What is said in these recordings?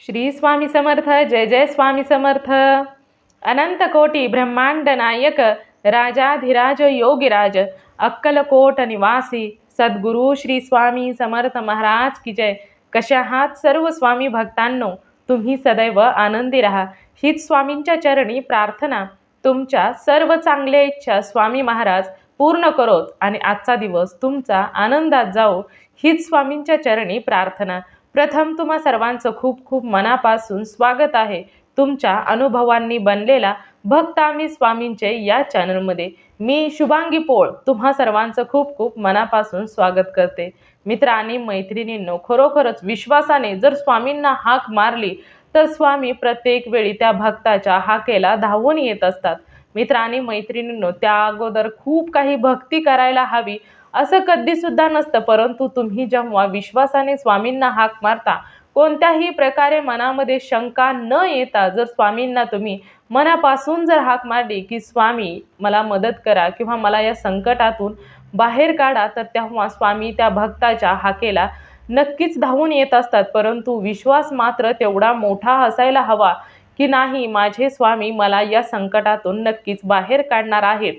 श्री स्वामी समर्थ. जय जय स्वामी समर्थ. अनंत कोटी ब्रह्मांड नायक राजाधिराज योगीराज अक्कलकोट निवासी सद्गुरु श्री स्वामी समर्थ महाराज की जय. कशा आहात सर्व स्वामी भक्तांनो? तुम्ही सदैव आनंदी राहा हीच स्वामींच्या चरणी प्रार्थना. तुमच्या सर्व चांगल्या इच्छा स्वामी महाराज पूर्ण करोत आणि आजचा दिवस तुमचा आनंदात जाओ हीच स्वामींच्या चरणी प्रार्थना. प्रथम तुम्हा सर्वांचं खूप खूप मनापासून स्वागत आहे तुमच्या अनुभवांनी बनलेला भक्त आम्ही स्वामींचे या चॅनलमध्ये. मी शुभांगी पोळ तुम्हा सर्वांचं खूप खूप मनापासून स्वागत करते. मित्र आणि मैत्रिणींनो, खरोखरच विश्वासाने जर स्वामींना हाक मारली तर स्वामी प्रत्येक वेळी त्या भक्ताच्या हाकेला धावून येत असतात. मित्र आणि मैत्रिणींनो, त्या अगोदर खूप काही भक्ती करायला हवी असं कधी सुद्धा नसतं, परंतु तुम्ही जेव्हा विश्वासाने स्वामींना हाक मारता, कोणत्याही प्रकारे मनामध्ये शंका न येता जर स्वामींना तुम्ही मनापासून जर हाक मारली की स्वामी मला मदत करा किंवा मला या संकटातून बाहेर काढा, तर तेव्हा स्वामी त्या भक्ताच्या हाकेला नक्कीच धावून येत असतात. परंतु विश्वास मात्र तेवढा मोठा असायला हवा की नाही, माझे स्वामी मला या संकटातून नक्कीच बाहेर काढणार आहेत.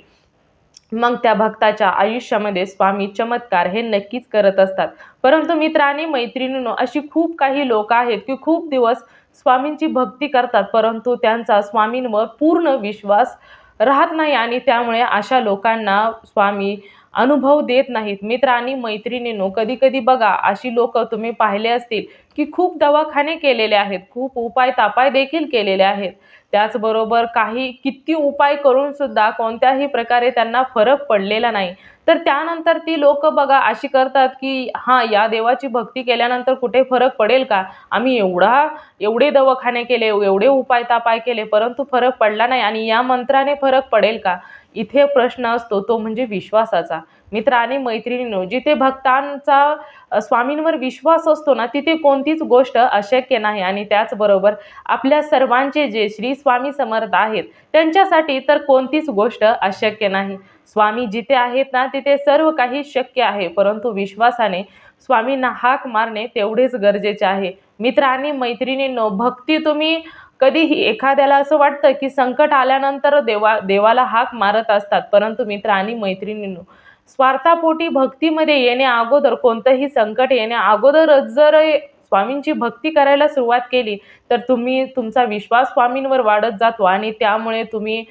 मग त्या भक्ताच्या आयुष्यामध्ये स्वामी चमत्कार हे नक्कीच करत असतात. परंतु मित्र आणि मैत्रिणींनो, अशी खूप काही लोक आहेत की खूप दिवस स्वामींची भक्ती करतात, परंतु त्यांचा स्वामींवर पूर्ण विश्वास राहत नाही आणि त्यामुळे अशा लोकांना स्वामी अनुभव देत नाहीत. मित्र आणि मैत्रिणींनो, कधी कधी बघा अशी लोक तुम्ही पाहिले असतील की खूप दवाखाने केलेले आहेत, खूप उपाय तापाय देखील केलेले आहेत, त्याचबरोबर काही किती उपाय करून सुद्धा कोणत्याही प्रकारे त्यांना फरक पडलेला नाही. तर त्यानंतर ती लोक बघा अशी करतात की हां, या देवाची भक्ती केल्यानंतर कुठे फरक पडेल का? आम्ही एवढे दवाखाने केले, एवढे उपाय तापाय केले, परंतु फरक पडला नाही आणि या मंत्राने फरक पडेल का? इथे प्रश्न असतो तो म्हणजे विश्वासाचा. मित्र आणि मैत्रिणींनो, जिथे भक्तांचा स्वामींवर विश्वास असतो ना, तिथे कोणतीच गोष्ट अशक्य नाही. आणि त्याचबरोबर आपल्या सर्वांचे जे श्री स्वामी समर्थ आहेत त्यांच्यासाठी तर कोणतीच गोष्ट अशक्य नाही. स्वामी जिथे आहेत ना, तिथे सर्व काही शक्य आहे, परंतु विश्वासाने स्वामींना हाक मारणे तेवढेच गरजेचे आहे. मित्र आणि मैत्रिणींनो, भक्ती तुम्ही कधीही एखाद्याला असं वाटतं की संकट आल्यानंतर देवाला हाक मारत असतात, परंतु मित्र आणि मैत्रिणींनो, स्वार्थापोटी भक्तीमध्ये येण्या अगोदर, कोणतंही संकट येण्या अगोदरच जर स्वामींची भक्ती करायला सुरुवात केली तर तुमचा विश्वास स्वामींवर वाढत जातो आणि त्यामुळे तुम्ही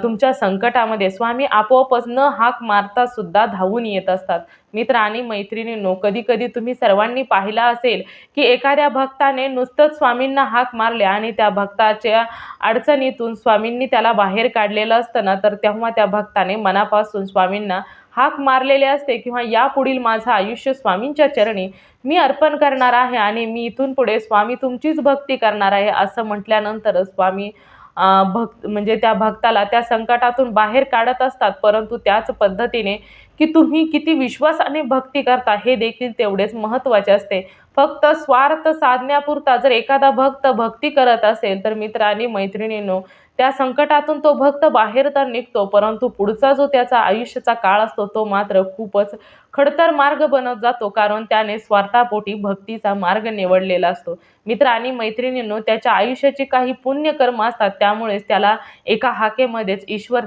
तुमच्या संकटामध्ये स्वामी आपोआपच न हाक मारता सुद्धा धावून येत असतात. मित्र आणि मैत्रिणींनो, कधी कधी तुम्ही सर्वांनी पाहिलं असेल की एखाद्या भक्ताने नुसतंच स्वामींना हाक मारले आणि त्या भक्ताच्या अडचणीतून स्वामींनी त्याला बाहेर काढलेलं असतं ना, तर तेव्हा त्या भक्ताने मनापासून स्वामींना हाक मारलेले असते किंवा यापुढील माझं आयुष्य स्वामींच्या चरणी मी अर्पण करणार आहे आणि मी इथून पुढे स्वामी तुमचीच भक्ती करणार आहे असं म्हटल्यानंतरच स्वामी म्हणजे त्या भक्ताला त्या संकटातून बाहेर काढत असतात. परंतु त्याच पद्धतीने की तुम्ही किती विश्वासाने भक्ती करता हे देखील तेवढेच महत्त्वाचे असते. फक्त स्वार्थ साधण्यापुरता जर एखादा भक्त भक्ती करत असेल तर मित्र आणि मैत्रिणींनो, त्या संकटातून तो भक्त बाहेर तर निघतो, परंतु पुढचा जो त्याचा आयुष्याचा काळ असतो तो मात्र खूपच खडतर मार्ग बनत जातो, कारण त्याने स्वार्थापोटी भक्तीचा मार्ग निवडलेला असतो. मित्र आणि मैत्रिणींनो, त्याच्या आयुष्याची काही पुण्यकर्म असतात, त्यामुळेच त्याला एका हाकेमध्येच ईश्वर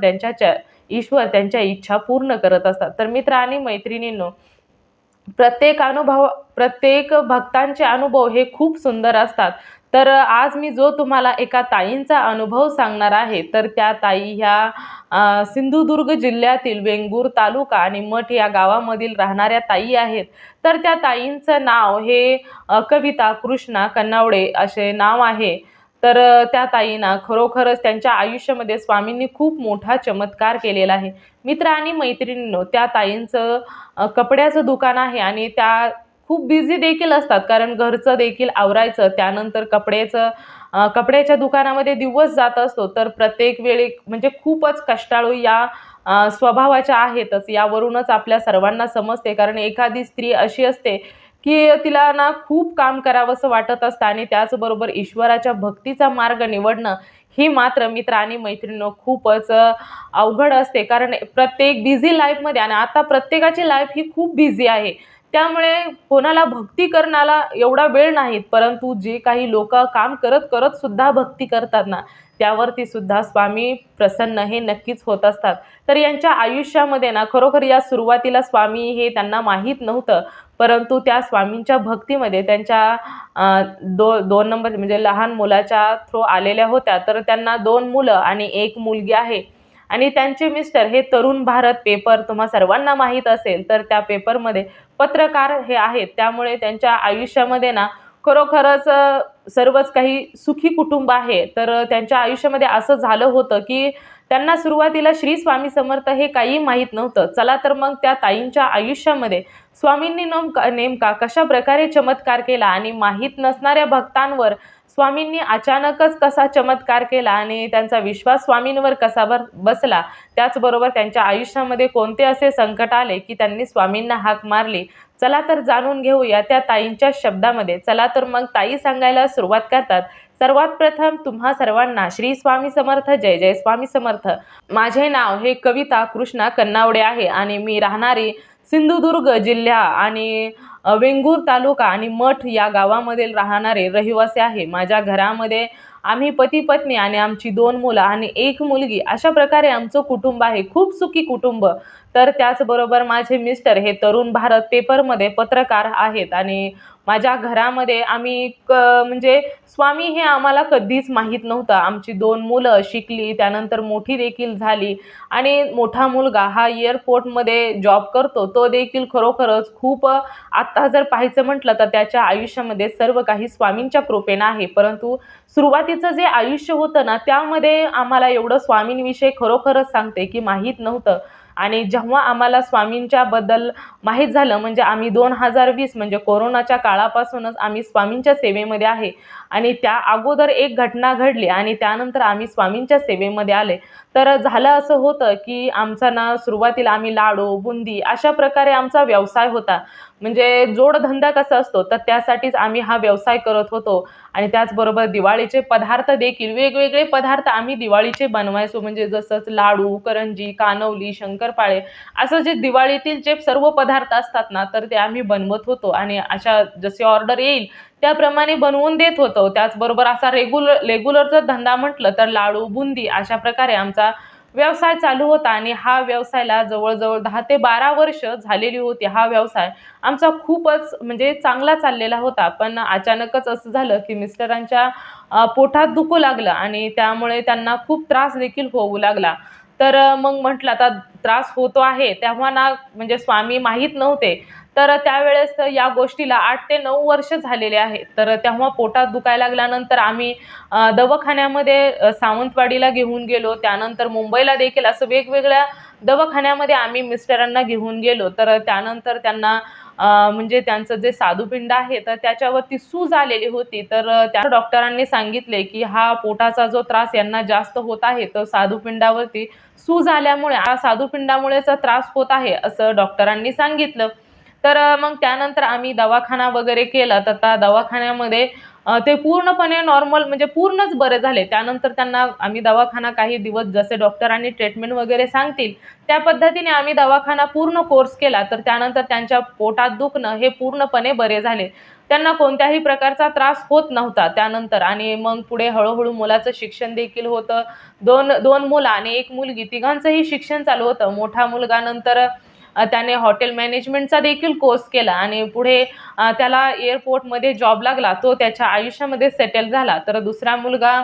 त्यांच्या इच्छा पूर्ण करत असतात. तर मित्र आणि मैत्रिणींनो, प्रत्येक भक्तांचे अनुभव हे खूप सुंदर असतात. तर आज मी जो तुम्हाला एका ताईंचा अनुभव सांगणार आहे, तर त्या ताई ह्या सिंधुदुर्ग जिल्ह्यातील वेंगूर तालुका आणि मठ या गावामधील राहणाऱ्या ताई आहेत. तर त्या ताईंचं नाव हे कविता कृष्णा कन्नावडे असे नाव आहे. तर त्या ताईंना खरोखरच त्यांच्या आयुष्यामध्ये स्वामींनी खूप मोठा चमत्कार केलेला आहे. मित्र आणि मैत्रिणींनो, त्या ताईंचं कपड्याचं दुकान आहे आणि त्या खूप बिझी देखील असतात, कारण घरचं देखील आवरायचं, त्यानंतर कपड्याच्या दुकानामध्ये दिवस जात असतो. तर प्रत्येक वेळी म्हणजे खूपच कष्टाळू या स्वभावाच्या आहेतच. यावरूनच आपल्या सर्वांना समजते, कारण एखादी स्त्री अशी असते की तिला ना खूप काम करावंसं वाटत असतं आणि त्याचबरोबर ईश्वराच्या भक्तीचा मार्ग निवडणं ही मात्र मित्र आणि मैत्रिणींनो खूपच अवघड असते, कारण प्रत्येक बिझी लाईफमध्ये आणि आता प्रत्येकाची लाईफ ही खूप बिझी आहे. त्यामुळे कोणाला भक्ती करण्याला एवढा वेळ नाहीत, परंतु जे काही लोक काम करत करत सुद्धा भक्ती करतात ना, त्यावरती सुद्धा स्वामी प्रसन्न हे नक्कीच होत असतात. तर यांच्या आयुष्यामध्ये ना खरोखर या सुरुवातीला स्वामी हे त्यांना माहीत नव्हतं, परंतु त्या स्वामींच्या भक्तीमध्ये त्यांच्या दोन नंबर म्हणजे लहान मुलाच्या थ्रू आलेल्या होत्या. तर त्यांना 2 मुलं आणि 1 मुलगी आहे. आणि त्यांचे मिस्टर हे तरुण भारत पेपर तुम्हा सर्वांना माहीत असेल, तर त्या पेपरमध्ये पत्रकार हे आहेत. त्यामुळे त्यांच्या आयुष्यामध्ये ना खरोखरच सर्वच काही सुखी कुटुंब आहे. तर त्यांच्या आयुष्यामध्ये असं झालं होतं, की त्यांना सुरुवातीला श्री स्वामी समर्थ हे काही माहीत नव्हतं. चला तर मग त्या ताईंच्या आयुष्यामध्ये स्वामींनी नेमका कशा प्रकारे चमत्कार केला आणि माहीत नसणाऱ्या भक्तांवर स्वामींनी अचानकच कसा चमत्कार केला आणि त्यांचा विश्वास स्वामींवर कसा बसला, त्याचबरोबर त्यांच्या आयुष्यामध्ये कोणते असे संकट आले की त्यांनी स्वामींना हाक मारली. चला तर जाणून घेऊया त्या ताईंच्या शब्दामध्ये. चला तर मग ताई सांगायला सुरुवात करतात. सर्वात प्रथम तुम्हा सर्वांना श्री स्वामी समर्थ, जय जय स्वामी समर्थ. माझे नाव हे कविता कृष्णा कन्नावडे आहे आणि मी राहणारी सिंधुदुर्ग जिल्हा आणि वेंगूर तालुका आणि मठ या गावामधील राहणारे रहिवासी आहे. माझ्या घरामध्ये आम्ही पती पत्नी आणि आमची 2 मुलं आणि 1 मुलगी अशा प्रकारे आमचं कुटुंब आहे. खूप सुखी कुटुंब. तर त्याचबरोबर माझे मिस्टर हे तरुण भारत पेपरमध्ये पत्रकार आहेत आणि माझ्या घरामध्ये आम्ही म्हणजे स्वामी हे आम्हाला कधीच माहीत नव्हतं. आमची 2 मुलं शिकली, त्यानंतर मोठी देखील झाली आणि मोठा मुलगा हा एअरपोर्टमध्ये जॉब करतो. तो देखील खरोखरच खूप आता जर पाहायचं म्हटलं तर त्याच्या आयुष्यामध्ये सर्व काही स्वामींच्या कृपेनं आहे. परंतु सुरुवातीचं जे आयुष्य होतं ना, त्यामध्ये आम्हाला एवढं स्वामींविषयी खरोखरच सांगते की माहीत नव्हतं. आणि जेव्हा आम्हाला स्वामींच्याबद्दल माहीत झालं म्हणजे आम्ही 2020 म्हणजे कोरोनाच्या काळापासूनच आम्ही स्वामींच्या सेवेमध्ये आहे आणि त्या अगोदर एक घटना घडली आणि त्यानंतर आम्ही स्वामींच्या सेवेमध्ये आले. तर झालं असं होतं की आमचा ना सुरुवातीला आम्ही लाडू, बुंदी अशा प्रकारे आमचा व्यवसाय होता. म्हणजे जोडधंदा कसा असतो तर त्यासाठीच आम्ही हा व्यवसाय करत होतो आणि त्याचबरोबर दिवाळीचे पदार्थ देखील वेगवेगळे पदार्थ आम्ही दिवाळीचे बनवायचो. म्हणजे जसंच लाडू, करंजी, कानवली, शंकरपाळे असं जे दिवाळीतील जे सर्व पदार्थ असतात ना, तर ते आम्ही बनवत होतो आणि अशा जशी ऑर्डर येईल त्याप्रमाणे बनवून देत होतो. त्याचबरोबर असा रेग्युलरचा धंदा म्हटलं तर लाडू, बुंदी अशा प्रकारे आमचा व्यवसाय चालू होता आणि हा व्यवसायाला जवळ-जवळ 10 ते 12 वर्ष झालेली होती. हा व्यवसाय आमचा खूपच म्हणजे चांगला चाललेला होता. पण अचानकच असं झालं की मिस्टरांच्या पोटात दुखू लागलं आणि त्यामुळे त्यांना खूप त्रास देखील होऊ लागला. तर मग म्हटलं आता त्रास होतो आहे तेव्हा ना म्हणजे स्वामी माहीत नव्हते. तर त्यावेळेस या गोष्टीला 8 ते 9 वर्ष झालेले आहेत. तर तेव्हा पोटात दुखायला लागल्यानंतर आम्ही दवाखान्यामध्ये सावंतवाडीला घेऊन गेलो. त्यानंतर मुंबईला देखील असं वेगवेगळ्या दवाखान्यामध्ये आम्ही मिस्टरांना घेऊन गेलो. तर त्यानंतर त्यांना म्हणजे त्यांचं जे स्वादुपिंड आहे तर त्याच्यावरती सूज आलेली होती. तर त्या डॉक्टरांनी सांगितले की हा पोटाचा जो त्रास यांना जास्त होत आहे तर स्वादुपिंडावरती सूज आल्यामुळे स्वादुपिंडामुळेचा त्रास होत आहे असं डॉक्टरांनी सांगितलं. तर मग त्यानंतर आम्ही दवाखाना वगैरे केला. तर त्या दवाखान्यामध्ये ते पूर्णपणे नॉर्मल म्हणजे पूर्णच बरे झाले. त्यानंतर त्यांना आम्ही दवाखाना काही दिवस जसे डॉक्टरांनी ट्रीटमेंट वगैरे सांगतील त्या पद्धतीने आम्ही दवाखाना पूर्ण कोर्स केला. तर त्यानंतर त्यांच्या पोटात दुखणं हे पूर्णपणे बरे झाले. त्यांना कोणत्याही प्रकारचा त्रास होत नव्हता त्यानंतर आणि मग पुढे हळू मुलाचं शिक्षण देखील होतं. 2 मुलं आणि 1 मुलगी तिघांचंही शिक्षण चालू होतं. मोठा मुलगा नंतर त्याने हॉटेल मॅनेजमेंटचा देखील कोर्स केला आणि पुढे त्याला एअरपोर्टमध्ये जॉब लागला. तो त्याच्या आयुष्यामध्ये सेटल झाला. तर दुसरा मुलगा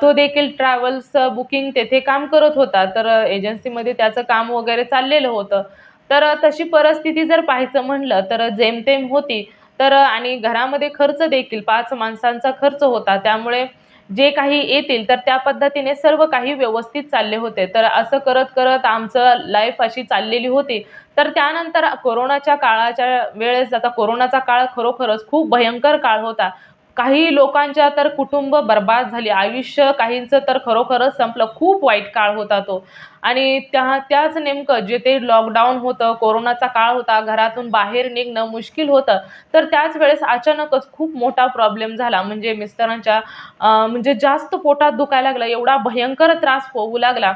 तो देखील ट्रॅव्हल्स बुकिंग तेथे काम करत होता. तर एजन्सीमध्ये त्याचं काम वगैरे चाललेलं होतं. तर तशी परिस्थिती जर पाहायचं म्हणलं तर जेमतेम होती. तर आणि घरामध्ये खर्च देखील 5 माणसांचा खर्च होता. त्यामुळे जे काही येतील तर त्या पद्धतीने सर्व काही व्यवस्थित चालले होते. तर असं करत आमचं लाईफ अशी चाललेली होती. तर त्यानंतर कोरोनाच्या काळाच्या वेळेस आता कोरोनाचा काळ खरोखरच खूप भयंकर काळ होता. काही लोकांच्या तर कुटुंब बरबाद झाली. आयुष्य काहींचं तर खरोखरच संपलं. खूप वाईट काळ होता तो. आणि त्याच नेमकं जे ते लॉकडाऊन होतं, कोरोनाचा काळ होता, घरातून बाहेर निघणं मुश्किल होतं. तर त्याच वेळेस अचानकच खूप मोठा प्रॉब्लेम झाला. म्हणजे मिस्टरांच्या म्हणजे जास्त पोटात दुखायला लागलं. एवढा भयंकर त्रास होऊ लागला.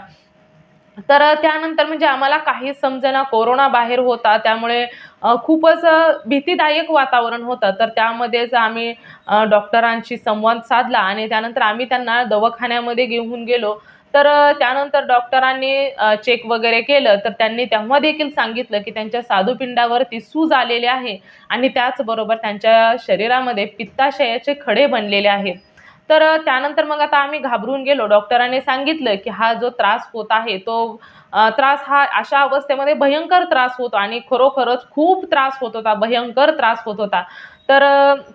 तर त्यानंतर म्हणजे आम्हाला काहीच समजेना, कोरोना बाहेर होता त्यामुळे खूपच भीतीदायक वातावरण होतं. तर त्यामध्येच आम्ही डॉक्टरांशी संवाद साधला आणि त्यानंतर आम्ही त्यांना दवाखान्यामध्ये घेऊन गेलो. तर त्यानंतर डॉक्टरांनी चेक वगैरे केलं, तर त्यांनी तेव्हा देखील सांगितलं, की त्यांच्या स्वादुपिंडावरती सूज आलेली आहे आणि त्याचबरोबर त्यांच्या शरीरामध्ये पित्ताशयाचे खडे बनलेले आहेत. तर त्यानंतर मग आता आम्ही घाबरून गेलो. डॉक्टरांनी सांगितलं, की हा जो त्रास होत आहे तो त्रास हा अशा अवस्थेमध्ये भयंकर त्रास होतो आणि खरोखरच खूप त्रास होत होता, भयंकर त्रास होत होता. तर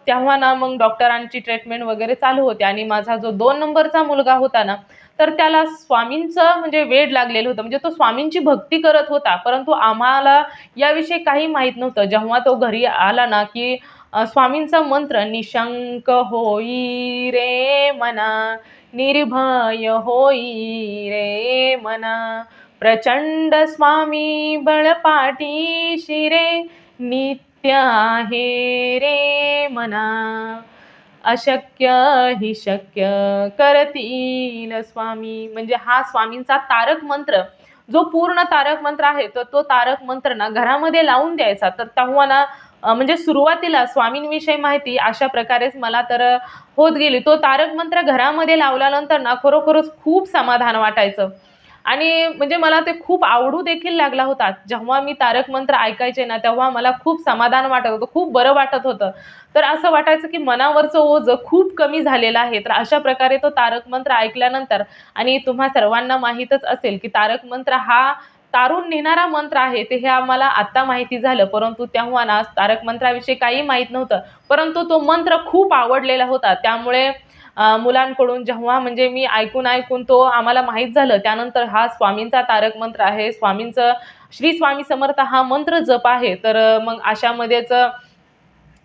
तेव्हा ना मग डॉक्टरांची ट्रीटमेंट वगैरे चालू होती आणि माझा जो 2 नंबरचा मुलगा होता ना, तर त्याला स्वामींचं म्हणजे वेड लागलेलं होतं. म्हणजे तो स्वामींची भक्ती करत होता, परंतु आम्हाला याविषयी काही माहीत नव्हतं. जेव्हा तो घरी आला ना, की स्वामींचा मंत्र निशंक होई रे मना, निर्भय होई रे मना, प्रचंड स्वामी बळपाठी रे, नित्य आहे रे मना, अशक्य ही शक्य करतील स्वामी. म्हणजे हा स्वामींचा तारक मंत्र, जो पूर्ण तारक मंत्र आहे, तर तो तारक मंत्र ना घरामध्ये लावून द्यायचा. तर तेव्हा ना म्हणजे सुरुवातीला स्वामींविषयी माहिती अशा प्रकारेच मला तर होत गेली. तो तारक मंत्र घरामध्ये लावल्यानंतर ना खरोखरच खूप समाधान वाटायचं आणि म्हणजे मला ते खूप आवडू देखील लागला होता. जेव्हा मी तारक मंत्र ऐकायचे ना, तेव्हा मला खूप समाधान वाटत होतं, खूप बरं वाटत होतं. तर असं वाटायचं की मनावरचं ओझं खूप कमी झालेलं आहे. तर अशा प्रकारे तो तारक मंत्र ऐकल्यानंतर आणि तुम्हा सर्वांना माहीतच असेल की तारक मंत्र हा तारून नेणारा मंत्र आहे. ते हे आम्हाला आत्ता माहिती झालं. परंतु तेव्हा ना तारक मंत्राविषयी काही माहीत नव्हतं. परंतु तो मंत्र खूप आवडलेला होता. त्यामुळे मुलांकडून जेव्हा म्हणजे मी ऐकून तो आम्हाला माहीत झालं. त्यानंतर हा स्वामींचा तारक मंत्र आहे. स्वामींचं श्री स्वामी समर्थ हा मंत्र जप आहे. तर मग अशामध्येच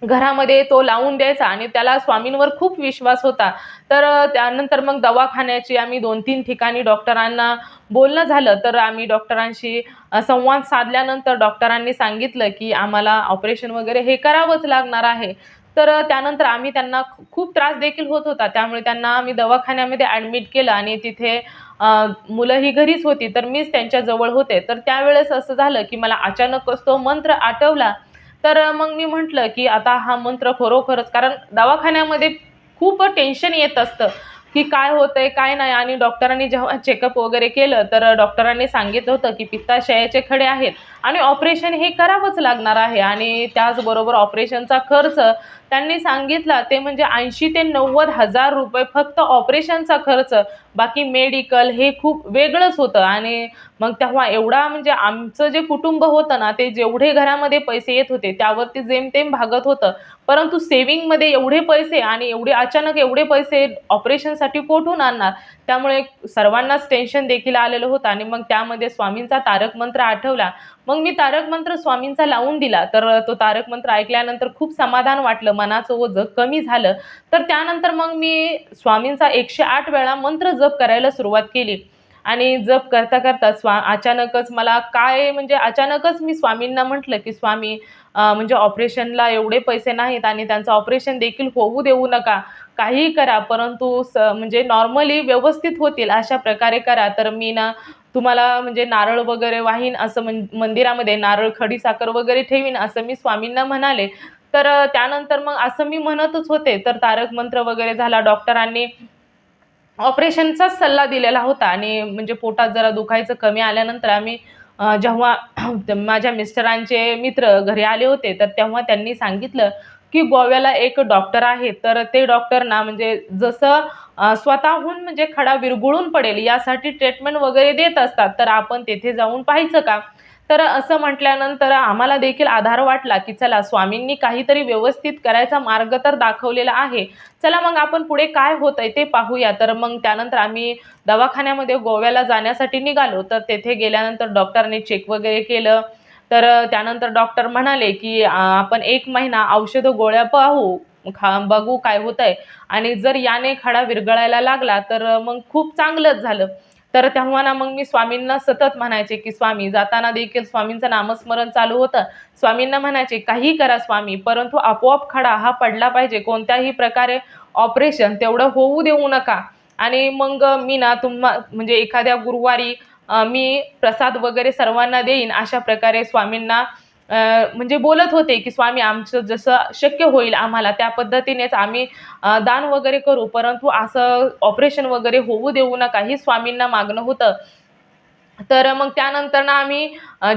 घरामध्ये तो लावून द्यायचा आणि त्याला स्वामींवर खूप विश्वास होता. तर त्यानंतर मग दवाखान्याची आम्ही 2-3 ठिकाणी डॉक्टरांना बोलणं झालं. तर आम्ही डॉक्टरांशी संवाद साधल्यानंतर डॉक्टरांनी सांगितलं, की आम्हाला ऑपरेशन वगैरे हे करावंच लागणार आहे. तर त्यानंतर आम्ही त्यांना खूप त्रास देखील होत होता. त्यामुळे त्यांना आम्ही दवाखान्यामध्ये ॲडमिट केलं आणि तिथे मुलं ही घरीच होती. तर मीच त्यांच्या जवळ होते. तर त्यावेळेस असं झालं, की मला अचानकच तो मंत्र आठवला. तर मग मी म्हटलं, की आता हा मंत्र खरोखरच कारण दवाखान्यामध्ये खूप टेन्शन येत असतं, की काय होतंय, काय नाही आणि डॉक्टरांनी जेव्हा चेकअप वगैरे केलं, तर डॉक्टरांनी सांगितलं होतं, की पित्ताशयाचे खडे आहेत आणि ऑपरेशन हे करावंच लागणार आहे आणि त्याचबरोबर ऑपरेशनचा खर्च त्यांनी सांगितला ते म्हणजे 80,000 ते 90,000 रुपये फक्त ऑपरेशनचा खर्च. बाकी मेडिकल हे खूप वेगळंच होतं आणि मग तेव्हा एवढा म्हणजे आमचं जे कुटुंब होतं ना, ते जेवढे घरामध्ये पैसे येत होते, त्यावरती जेमतेम भागत होतं. परंतु सेव्हिंगमध्ये एवढे पैसे आणि एवढे अचानक एवढे पैसे ऑपरेशनसाठी कुठून आणणार? त्यामुळे सर्वांनाच टेन्शन देखील आलेलं होतं आणि मग त्यामध्ये स्वामींचा तारक मंत्र आठवला. मग मी तारक मंत्र स्वामींचा लावून दिला. तर तो तारक मंत्र ऐकल्यानंतर खूप समाधान वाटलं, मनाचं ओझं कमी झालं. तर त्यानंतर मग मी स्वामींचा 108 वेळा मंत्र जप करायला सुरुवात केली. आणि जप करता-करता अचानकच मला काय म्हणजे अचानकच मी स्वामींना म्हटलं, की "स्वामी म्हणजे ऑपरेशनला एवढे पैसे नाहीत आणि त्यांचं ऑपरेशन देखील होऊ देऊ नका. काहीही करा, परंतु म्हणजे नॉर्मली व्यवस्थित होतील अशा प्रकारे करा." तर मी ना तुम्हाला म्हणजे नारळ वगैरे वाहीन असं मंदिरामध्ये नारळ, खडीसाखर वगैरे ठेवीन असं मी स्वामींना म्हणाले. तर त्यानंतर मग असं मी म्हणतच होते. तर तारक मंत्र वगैरे झाला. डॉक्टरांनी ऑपरेशनचाच सल्ला दिलेला होता आणि म्हणजे पोटात जरा दुखायचं कमी आल्यानंतर आम्ही जेव्हा माझ्या मिस्टरांचे मित्र घरी आले होते, तर तेव्हा त्यांनी सांगितलं, की गोव्याला एक डॉक्टर आहे. तर ते डॉक्टर ना म्हणजे जसं स्वतःहून म्हणजे खडा विरघळून पडेल यासाठी ट्रीटमेंट वगैरे देत असतात. तर आपण तेथे जाऊन पाहायचं का? तर असं म्हटल्यानंतर आम्हाला देखील आधार वाटला, की चला स्वामींनी काहीतरी व्यवस्थित करायचा मार्ग तर दाखवलेला आहे. चला मग आपण पुढे काय होतंय ते पाहूया. तर मग त्यानंतर आम्ही दवाखान्यामध्ये गोव्याला जाण्यासाठी निघालो. तर तेथे गेल्यानंतर डॉक्टरने चेक वगैरे केलं. तर त्यानंतर डॉक्टर म्हणाले, की आपण 1 महिना औषधं गोळ्या पाहू, बघू काय होतंय आणि जर याने खडा विरघळायला लागला तर मग खूप चांगलंच झालं. तर तेव्हा ना मग मी स्वामींना सतत म्हणायचे, की स्वामी जाताना देखील स्वामींचं नामस्मरण चालू होतं. स्वामींना म्हणायचे, "काहीही करा स्वामी, परंतु आपोआप खडा हा पडला पाहिजे. कोणत्याही प्रकारे ऑपरेशन तेवढं होऊ देऊ नका." आणि मग मी ना म्हणजे एखाद्या गुरुवारी मी प्रसाद वगैरे सर्वांना देईन, अशा प्रकारे स्वामींना म्हणजे बोलत होते की स्वामी आमचं जसं शक्य होईल आम्हाला त्या पद्धतीनेच आम्ही दान वगैरे करू, परंतु असं ऑपरेशन वगैरे होऊ देऊ नका, ही स्वामींना मागणं होतं. तर मग त्यानंतर ना आम्ही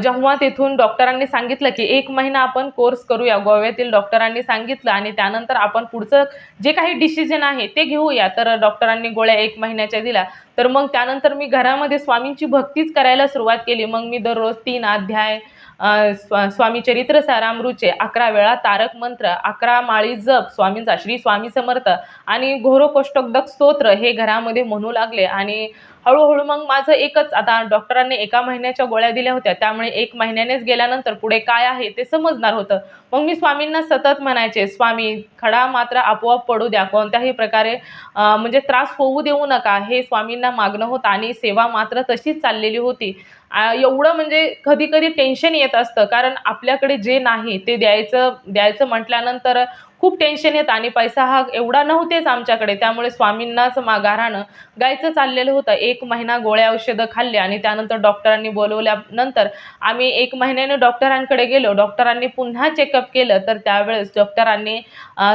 जेव्हा तिथून डॉक्टरांनी सांगितलं की 1 महिना आपण कोर्स करूया, गोव्यातील डॉक्टरांनी सांगितलं, आणि त्यानंतर आपण पुढचं जे काही डिसिजन आहे ते घेऊया. तर डॉक्टरांनी गोळ्या 1 महिन्याच्या दिल्या. तर मग त्यानंतर मी घरामध्ये स्वामींची भक्तीच करायला सुरुवात केली. मग मी दररोज 3 अध्याय स्वामी चरित्र सारामृतचे 11 वेळा तारक मंत्र, 11 माळी जप स्वामींचा, श्री स्वामी समर्थ आणि घोरकोष्टोदक स्तोत्र हे घरामध्ये म्हणू लागले. आणि हळूहळू मग माझं एकच, आता डॉक्टरांनी 1 महिन्याच्या गोळ्या दिल्या होत्या, त्यामुळे 1 महिन्यानेच गेल्यानंतर पुढे काय आहे ते समजणार होतं. मग मी स्वामींना सतत म्हणायचे, स्वामी खडा मात्र आपोआप पडू द्या, कोणत्याही प्रकारे म्हणजे त्रास होऊ देऊ नका, हे स्वामींना मागणं होतं. आणि सेवा मात्र तशीच चाललेली होती. एवढं म्हणजे कधी कधी टेन्शन येत असतं, कारण आपल्याकडे जे नाही ते द्यायचं द्यायचं म्हटल्यानंतर खूप टेन्शन येतं, आणि पैसा हा एवढा नव्हतेच आमच्याकडे, त्यामुळे स्वामींनाच गाऱ्हाणं गायचं चाललेलं होतं. 1 महिना गोळ्या औषधं खाल्ली आणि त्यानंतर डॉक्टरांनी बोलवल्यानंतर आम्ही 1 महिन्याने डॉक्टरांकडे गेलो. डॉक्टरांनी पुन्हा चेकअप केलं, तर त्यावेळेस डॉक्टरांनी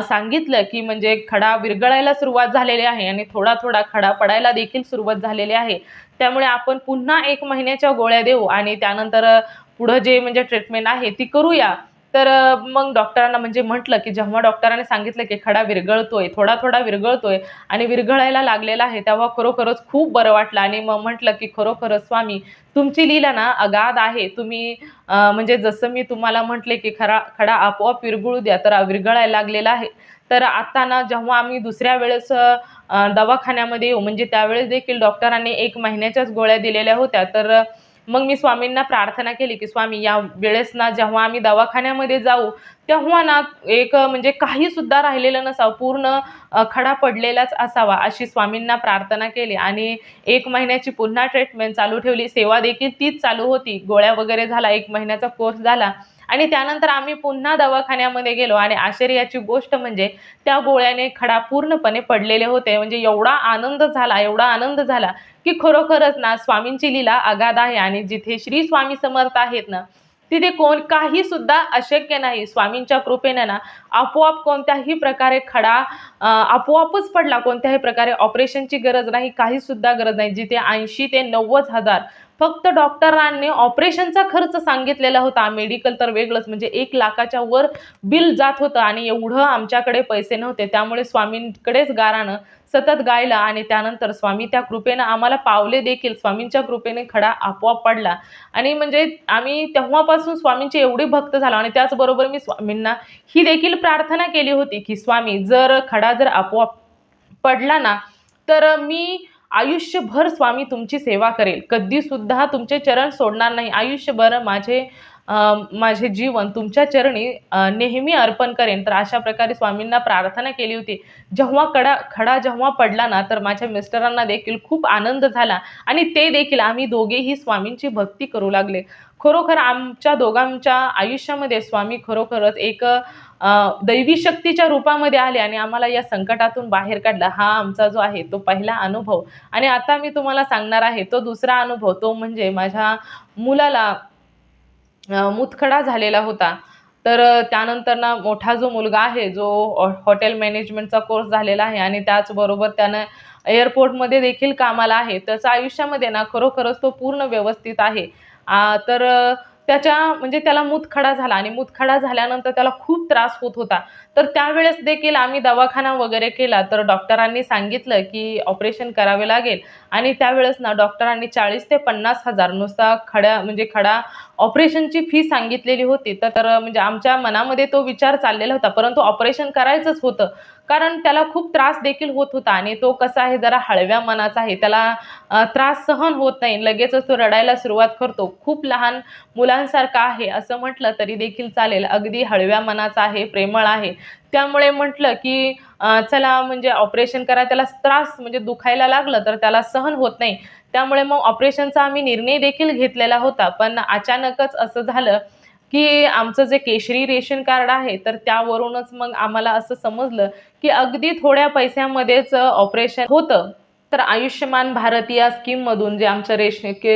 सांगितलं की म्हणजे खडा विरघळायला सुरुवात झालेली आहे आणि थोडा थोडा खडा पडायला देखील सुरुवात झालेली आहे. त्यामुळे आपण पुन्हा 1 महिन्याच्या गोळ्या देऊ आणि त्यानंतर पुढं जे म्हणजे ट्रीटमेंट आहे ती करूया. तर मग डॉक्टरांना म्हणजे म्हटलं की जेव्हा डॉक्टरांनी सांगितलं की खडा विरघळतोय, थोडा थोडा विरघळतोय आणि विरघळायला लागलेला आहे, तेव्हा खरोखरच खूप बरं वाटलं. आणि मग म्हटलं की खरोखरच स्वामी तुमची लीला ना अगाध आहे. तुम्ही म्हणजे जसं मी तुम्हाला म्हटले की खडा आपोआप विरघळू द्या, तर विरघळायला लागलेला आहे. तर आता ना जेव्हा आम्ही दुसऱ्या वेळेस दवाखान्यामध्ये येऊ, म्हणजे त्यावेळेस देखील डॉक्टरांनी 1 महिन्याच्याच गोळ्या दिलेल्या होत्या. तर मग मी स्वामींना प्रार्थना केली की स्वामी या वेळेस ना जेव्हा आम्ही दवाखान्यामध्ये जाऊ, तेव्हा ना एक म्हणजे काही सुद्धा राहिलेलं नसावं, पूर्ण खडा पडलेलाच असावा, अशी स्वामींना प्रार्थना केली. आणि 1 महिन्याची पुन्हा ट्रीटमेंट चालू ठेवली. सेवा देखील तीच चालू होती. गोळ्या वगैरे झाला, 1 महिन्याचा कोर्स झाला आणि त्यानंतर आम्ही पुन्हा दवाखान्यामध्ये गेलो. आणि आश्चर्याची गोष्ट म्हणजे त्या गोळ्याने खडा पूर्णपणे पडलेले होते. म्हणजे एवढा आनंद झाला, एवढा आनंद झाला की खरोखरच ना स्वामींची लीला अगाध आहे. आणि जिथे श्री स्वामी समर्थ आहेत ना, तिथे काही सुद्धा अशक्य नाही. स्वामींच्या कृपेने ना आपोआप कोणत्याही प्रकारे खडा आपोआपच पडला. कोणत्याही प्रकारे ऑपरेशनची गरज नाही, काही सुद्धा गरज नाही. जिथे 80 ते 90 हजार फक्त डॉक्टरांनी ऑपरेशनचा खर्च सांगितलेला होता. मेडिकल तर वेगळंच, म्हणजे 1 लाखाच्या वर बिल जात होतं आणि एवढं आमच्याकडे पैसे नव्हते. त्यामुळे स्वामींकडेच गाराणं सतत गायला आणि त्यानंतर स्वामी त्या कृपेनं आम्हाला पावले देखील. स्वामींच्या कृपेने खडा आपोआप पडला. आणि म्हणजे आम्ही तेव्हापासून स्वामींचे एवढे भक्त झालो. आणि त्याचबरोबर मी स्वामींना ही देखील प्रार्थना केली होती की स्वामी जर खडा जर आपोआप पडला ना, तर मी आयुष्यभर स्वामी तुमची सेवा करेल, कधी सुद्धा तुमचे चरण सोडणार नाही. आयुष्यभर माझे जीवन तुमच्या चरणी नेहमी अर्पण करेन. तर अशा प्रकारे स्वामींना प्रार्थना केली होती. जेव्हा खडा जेव्हा पडला ना, तर माझ्या मिस्टरांना देखील खूप आनंद झाला आणि ते देखील आम्ही दोघेही स्वामींची भक्ती करू लागले. खरोखर आमच्या दोघांच्या आयुष्यामध्ये स्वामी खरोखरच एक दैवी शक्तीच्या रूपामध्ये आले आणि आम्हाला या संकटातून बाहेर काढला. हा आमचा जो आहे तो पहिला अनुभव. आणि आता मी तुम्हाला सांगणार आहे तो दुसरा अनुभव. तो म्हणजे माझ्या मुलाला मुतखडा झालेला होता. तर त्यानंतर ना मोठा जो मुलगा आहे, जो हॉटेल मॅनेजमेंटचा कोर्स झालेला आहे आणि त्याचबरोबर त्यानं एअरपोर्टमध्ये देखील कामाला आहे. त्याच्या आयुष्यामध्ये ना खरोखरच तो पूर्ण व्यवस्थित आहे. तर त्याच्या म्हणजे त्याला मुतखडा झाला आणि मुतखडा झाल्यानंतर त्याला खूप त्रास होत होता. तर त्यावेळेस देखील आम्ही दवाखाना वगैरे केला. तर डॉक्टरांनी सांगितलं की ऑपरेशन करावे लागेल. आणि त्यावेळेस ना डॉक्टरांनी 40 ते 50 हजार नुसता खडा ऑपरेशनची फी सांगितलेली होती. तर म्हणजे आमच्या मनामध्ये तो विचार चाललेला होता, परंतु ऑपरेशन करायचंच होतं. कारण त्याला खूप त्रास देखील होत होता आणि तो कसा आहे जरा हळव्या मनाचा आहे. त्याला त्रास सहन होत नाही. लगेचच तो रडायला सुरुवात करतो. खूप लहान मुलांसारखा आहे असं म्हटलं तरी देखील चालेल. अगदी हळव्या मनाचा आहे, प्रेमळ आहे. त्यामुळे म्हटलं की चला म्हणजे ऑपरेशन करा. त्याला त्रास म्हणजे दुखायला लागलं तर त्याला सहन होत नाही. त्यामुळे मग ऑपरेशनचा आम्ही निर्णय देखील घेतलेला होता. पण अचानकच असं झालं की आमचं जे केशरी रेशन कार्ड आहे, तर त्यावरूनच मग आम्हाला असं समजलं की अगदी थोड्या पैशामध्येच ऑपरेशन होतं. तर आयुष्यमान भारत या स्कीममधून जे आमचं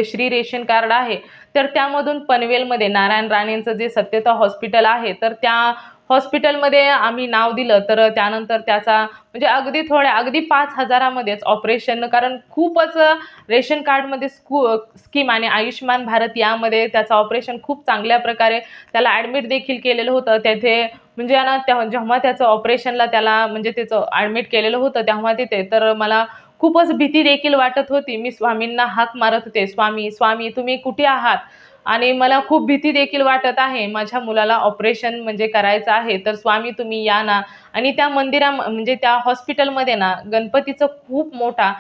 श्री रेशन कार्ड आहे, तर त्यामधून पनवेलमध्ये नारायण राणेंचं जे सत्यता हॉस्पिटल आहे, तर त्या हॉस्पिटलमध्ये आम्ही नाव दिलं. तर त्यानंतर त्याचा म्हणजे अगदी 5,000मध्येच ऑपरेशन, कारण खूपच रेशन कार्डमध्ये स्कीम आणि आयुष्यमान भारत यामध्ये त्याचं ऑपरेशन खूप चांगल्या प्रकारे त्याला ॲडमिट देखील केलेलं होतं. तेथे म्हणजे आहे ना, जेव्हा त्याचं ऑपरेशनला त्याला म्हणजे त्याचं ॲडमिट केलेलं होतं तेव्हा तिथे तर मला खूपच भीती देखील वाटत होती. मी स्वामींना हाक मारत होते, "स्वामी, स्वामी तुम्ही कुठे आहात?" आणि मला खूप भीती देखील वाटत आहे. माझ्या मुलाला ऑपरेशन म्हणजे करायचं आहे, तर स्वामी तुम्ही या ना. आणि त्या म्हणजे त्या हॉस्पिटलमध्ये ना गणपतीचं खूप मोठा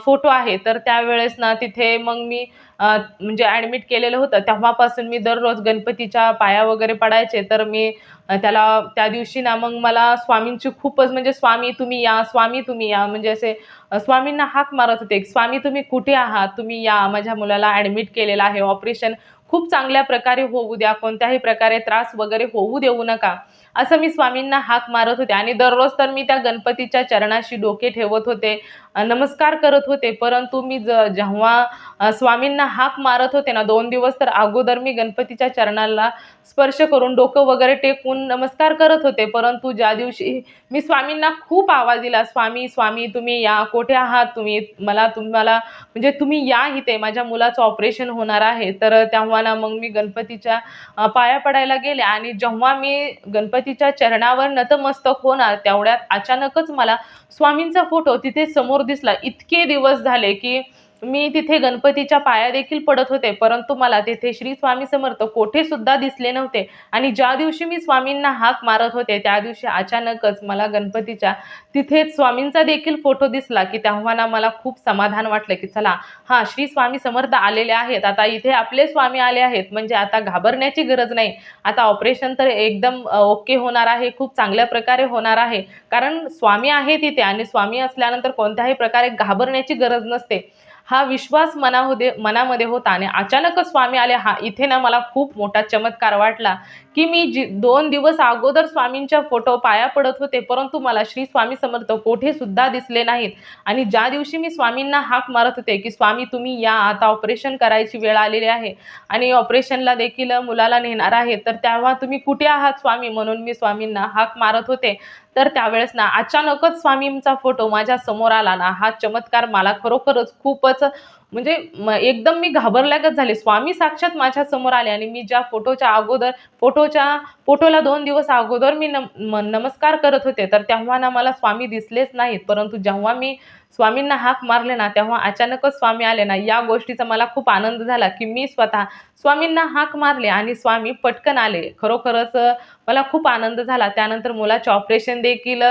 फोटो आहे. तर त्यावेळेस ना तिथे मग मी म्हणजे ॲडमिट केलेलं होतं. तेव्हापासून मी दररोज गणपतीच्या पाया वगैरे पडायचे. तर मी त्याला त्या दिवशी ना मग मला स्वामींची खूपच म्हणजे "स्वामी तुम्ही या, स्वामी तुम्ही या." म्हणजे असे स्वामींना हाक मारत होते, "स्वामी तुम्ही कुठे आहात? तुम्ही या. माझ्या मुलाला ॲडमिट केलेलं आहे. ऑपरेशन खूप चांगल्या प्रकारे होऊ द्या. कोणत्याही प्रकारे त्रास वगैरे होऊ देऊ नका." असं मी स्वामींना हाक मारत होते आणि दररोज तर मी त्या गणपतीच्या चरणाशी डोके ठेवत होते, नमस्कार करत होते. परंतु मी जेव्हा स्वामींना हाक मारत होते ना 2 दिवस तर अगोदर मी गणपतीच्या चरणाला स्पर्श करून डोकं वगैरे टेकून नमस्कार करत होते. परंतु ज्या दिवशी मी स्वामींना खूप आवाज दिला, "स्वामी, स्वामी तुम्ही या. कुठे आहात तुम्ही? तुम्हाला म्हणजे तुम्ही या इथे. माझ्या मुलाचं ऑपरेशन होणार आहे." तर तेव्हा ना मग मी गणपतीच्या पाया पडायला गेले आणि जेव्हा मी गणपतीच्या चरणावर नतमस्तक होणार तेवढ्यात अचानकच मला स्वामींचा फोटो तिथे समोर दिसला. इतके दिवस झाले की मी तिथे गणपतीच्या पाया देखील पडत होते, परंतु मला तिथे श्री स्वामी समर्थ कोठे सुद्धा दिसले नव्हते. आणि ज्या दिवशी मी स्वामींना हाक मारत होते त्या दिवशी अचानकच मला गणपतीच्या तिथेच स्वामींचा देखील फोटो दिसला, की तेव्हा ना मला खूप समाधान वाटलं, की चला हां, श्री स्वामी समर्थ आलेले आहेत. आता इथे आपले स्वामी आले आहेत, म्हणजे आता घाबरण्याची गरज नाही. आता ऑपरेशन तर एकदम ओके होणार आहे, खूप चांगल्या प्रकारे होणार आहे. कारण स्वामी आहे तिथे आणि स्वामी असल्यानंतर कोणत्याही प्रकारे घाबरण्याची गरज नसते. हा विश्वास मनामध्ये होता आणि अचानकच स्वामी आले. इथे ना मला खूप मोठा चमत्कार वाटला, की मी 2 दिवस अगोदर स्वामींच्या फोटो पाया पडत होते, परंतु मला श्री स्वामी समर्थ कोठे सुद्धा दिसले नाहीत. आणि ज्या दिवशी मी स्वामींना हाक मारत होते, की "स्वामी तुम्ही या, आता ऑपरेशन करायची वेळ आलेली आहे आणि ऑपरेशनला देखील मुलाला नेणार आहे, तर तेव्हा तुम्ही कुठे आहात स्वामी?" म्हणून मी स्वामींना हाक मारत होते. तर त्यावेळेस ना अचानकच स्वामींचा फोटो माझ्या समोर आला ना, हा चमत्कार मला खरोखरच खूपच म्हणजे एकदम मी घाबरल्यागत झाले. स्वामी साक्षात माझ्या समोर आले आणि मी ज्या फोटोला 2 दिवस अगोदर मी नमस्कार करत होते, तर तेव्हा ना मला स्वामी दिसलेच नाहीत. परंतु जेव्हा मी स्वामींना हाक मारले ना, तेव्हा अचानकच स्वामी आले ना, या गोष्टीचा मला खूप आनंद झाला, की मी स्वतः स्वामींना हाक मारले आणि स्वामी पटकन आले. खरोखरच मला खूप आनंद झाला. त्यानंतर मुलाचे ऑपरेशन देखील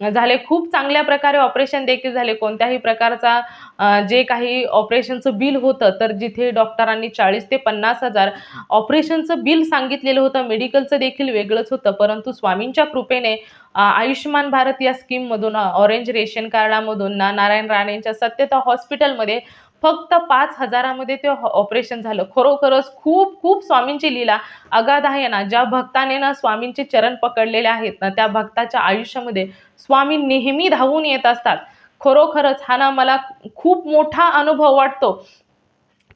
झाले. खूप चांगल्या प्रकारे ऑपरेशन देखील झाले. कोणत्याही प्रकारचा जे काही ऑपरेशनचं बिल होतं, तर जिथे डॉक्टरांनी 40,000 ते 50,000 ऑपरेशनचं बिल सांगितलेलं होतं, मेडिकलचं देखील वेगळंच होतं. परंतु स्वामींच्या कृपेने आयुष्यमान भारत या स्कीममधून ऑरेंज रेशन कार्डामधून नारायण राणेंच्या सत्यता हॉस्पिटलमध्ये फक्त 5,000मध्ये ते ऑपरेशन झालं. खरोखरच खूप खूप स्वामींची लीला अगाध आहे ना. ज्या भक्ताने ना स्वामींचे चरण पकडलेले आहेत ना, त्या भक्ताच्या आयुष्यामध्ये स्वामी नेहमी धावून येत असतात. खरोखरच हा ना मला खूप मोठा अनुभव वाटतो.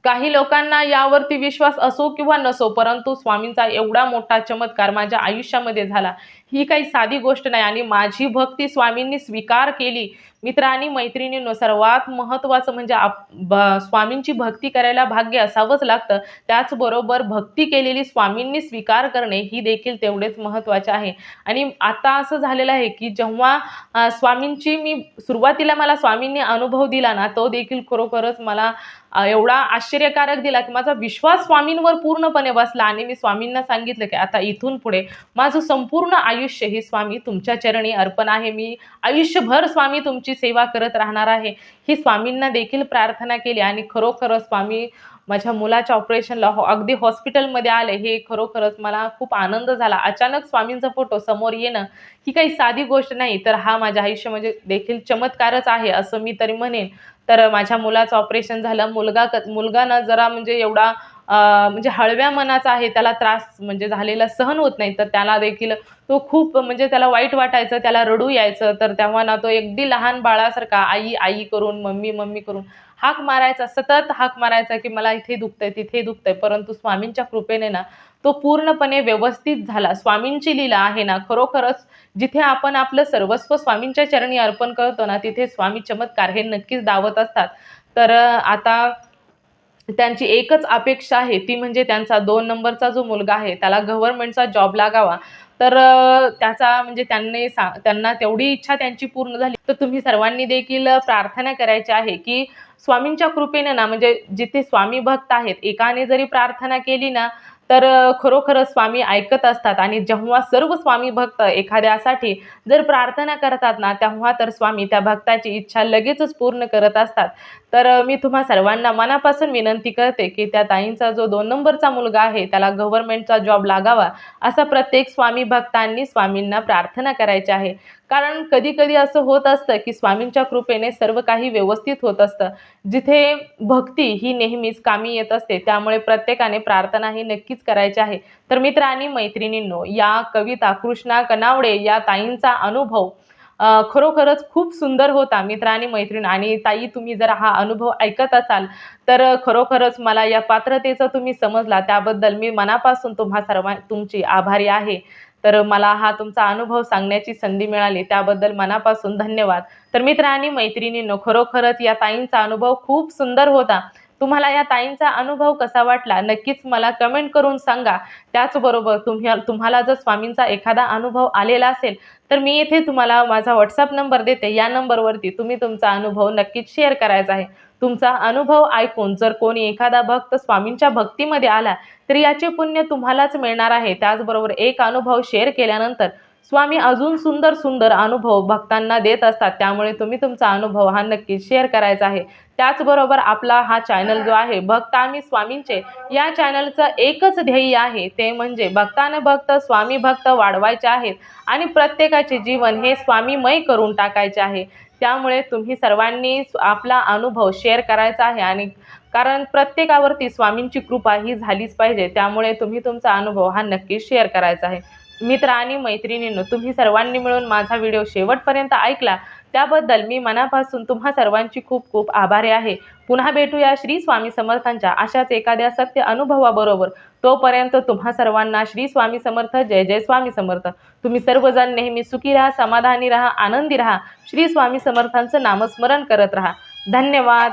काही लोकांना यावरती विश्वास असो किंवा नसो, परंतु स्वामींचा एवढा मोठा चमत्कार माझ्या आयुष्यामध्ये झाला, ही काही साधी गोष्ट नाही. आणि माझी भक्ती स्वामींनी स्वीकार केली. मित्र आणि मैत्रिणींनो, सर्वात महत्त्वाचं म्हणजे स्वामींची भक्ती करायला भाग्य असावंच लागतं. त्याचबरोबर भक्ती केलेली स्वामींनी स्वीकार करणे ही देखील तेवढेच महत्त्वाचे आहे. आणि आता असं झालेलं आहे, की जेव्हा स्वामींची मी सुरुवातीला मला स्वामींनी अनुभव दिला ना, तो देखील खरोखरच मला एवढा आश्चर्यकारक दिला, की माझा विश्वास स्वामींवर पूर्णपणे बसला आणि मी स्वामींना सांगितलं, की आता इथून पुढे माझं संपूर्ण आयुष्य हे स्वामी तुमच्या चरणी अर्पण आहे. मी आयुष्यभर स्वामी तुमची सेवा करत राहणार आहे. ही स्वामींना देखील प्रार्थना केली आणि खरोखरच स्वामी माझ्या मुलाच्या ऑपरेशनला अगदी हॉस्पिटलमध्ये आले. हे खरोखरच मला खूप आनंद झाला. अचानक स्वामींचा फोटो समोर येणं ही काही साधी गोष्ट नाही, तर हा माझ्या आयुष्यामध्ये देखील चमत्कारच आहे असं मी तरी म्हणेन. तर माझ्या मुलाचं ऑपरेशन झालं. मुलगा ना जरा म्हणजे एवढा म्हणजे हळव्या मनाचा आहे, त्याला त्रास म्हणजे झालेला सहन होत नाही, तर त्याला देखील तो खूप म्हणजे त्याला वाईट वाटायचं, त्याला रडू यायचं. तर तेव्हा ना तो अगदी लहान बाळासारखा आई, आई करून, मम्मी, मम्मी करून हाक मारायचा, सतत हाक मारायचा, की मला इथे दुखतंय, तिथे दुखतंय. परंतु स्वामींच्या कृपेने ना तो पूर्णपणे व्यवस्थित झाला. स्वामींची लीला आहे ना, खरोखरच जिथे आपण आपलं सर्वस्व स्वामींच्या चरणी अर्पण करतो ना, तिथे स्वामी चमत्कार हे नक्कीच दावत असतात. तर आता त्यांची एकच अपेक्षा आहे, ती म्हणजे त्यांचा 2 नंबरचा जो मुलगा आहे, त्याला गव्हर्नमेंटचा जॉब लागावा. तर त्याचा म्हणजे त्यांना तेवढी इच्छा त्यांची पूर्ण झाली. तर तुम्ही सर्वांनी देखील प्रार्थना करायची आहे, की स्वामींच्या कृपेने ना म्हणजे जिथे स्वामी भक्त आहेत, एकाने जरी प्रार्थना केली ना, तर खरोखरच स्वामी ऐकत असतात. आणि जेव्हा सर्व स्वामी भक्त एखाद्यासाठी जर प्रार्थना करतात ना, तेव्हा तर स्वामी त्या भक्ताची इच्छा लगेचच पूर्ण करत असतात. तर मी तुम्हा सर्वांना मनापासून विनंती करते, की त्या ताईंचा जो 2 नंबरचा मुलगा आहे, त्याला गव्हर्नमेंटचा जॉब लागावा, असा प्रत्येक स्वामी भक्तांनी स्वामींना प्रार्थना करायची आहे. कारण कधी-कधी असं होत असतं, की स्वामींच्या कृपेने सर्व काही व्यवस्थित होत असतं. जिथे भक्ती ही नेहमीच कामी येत असते, त्यामुळे प्रत्येकाने प्रार्थना ही नक्कीच करायची आहे. तर मित्र आणि मैत्रिणींनो, या कविता कृष्णा कनावडे या ताईंचा अनुभव खरोखरच खूप सुंदर होता मित्र आणि मैत्रीण. आणि ताई, तुम्ही जर हा अनुभव ऐकत असाल, तर खरोखरच मला या पात्रतेचा तुम्ही समजला, त्याबद्दल मी मनापासून तुमची आभारी आहे. तर मला हा तुमचा अनुभव सांगण्याची संधी मिळाली, त्याबद्दल मनापासून धन्यवाद. तर मित्र आणि मैत्रिणींनो, खरोखरच या ताईंचा अनुभव खूप सुंदर होता. तुम्हाला या ताईंचा अनुभव कसा वाटला नक्कीच मला कमेंट करून सांगा. त्याचबरोबर तुम्हाला जर स्वामींचा एखादा अनुभव आलेला असेल, तर मी येथे तुम्हाला माझा WhatsApp नंबर देते. या नंबरवरती तुम्ही तुमचा अनुभव नक्कीच शेअर करायचा आहे. तुमचा अनुभव ऐकून जर कोणी एखादा भक्त स्वामींच्या भक्तीमध्ये आला, तर याचे पुण्य तुम्हालाच मिळणार आहे. त्याचबरोबर एक अनुभव शेअर केल्यानंतर स्वामी अजून सुंदर सुंदर अनुभव भक्तांना देत असतात. त्यामुळे तुम्ही तुमचा अनुभव हा नक्कीच शेअर करायचा आहे. त्याचबरोबर आपला हा चॅनल जो आहे भक्त आम्ही स्वामींचे, या चॅनलचं एकच ध्येय आहे, ते म्हणजे भक्त स्वामी भक्त वाढवायचे आहेत आणि प्रत्येकाचे जीवन हे स्वामीमय करून टाकायचे आहे. त्यामुळे तुम्ही सर्वांनी आपला अनुभव शेअर करायचा आहे. आणि कारण प्रत्येकावरती स्वामींची कृपा ही झालीच पाहिजे, त्यामुळे तुम्ही तुमचा अनुभव हा नक्कीच शेअर करायचा आहे. मित्र आणि मैत्रिणींनो, तुम्ही सर्वांनी मिळून माझा व्हिडिओ शेवटपर्यंत ऐकला, त्याबद्दल मी मनापासून तुम्हा सर्वांची खूप खूप आभारी आहे. पुन्हा भेटूया श्री स्वामी समर्थांच्या अशाच एखाद्या सत्य अनुभवाबरोबर. तोपर्यंत तुम्हा सर्वांना श्री स्वामी समर्थ. जय जय स्वामी समर्थ. तुम्ही सर्वजण नेहमी सुखी राहा, समाधानी राहा, आनंदी राहा. श्री स्वामी समर्थांचं नामस्मरण करत राहा. धन्यवाद.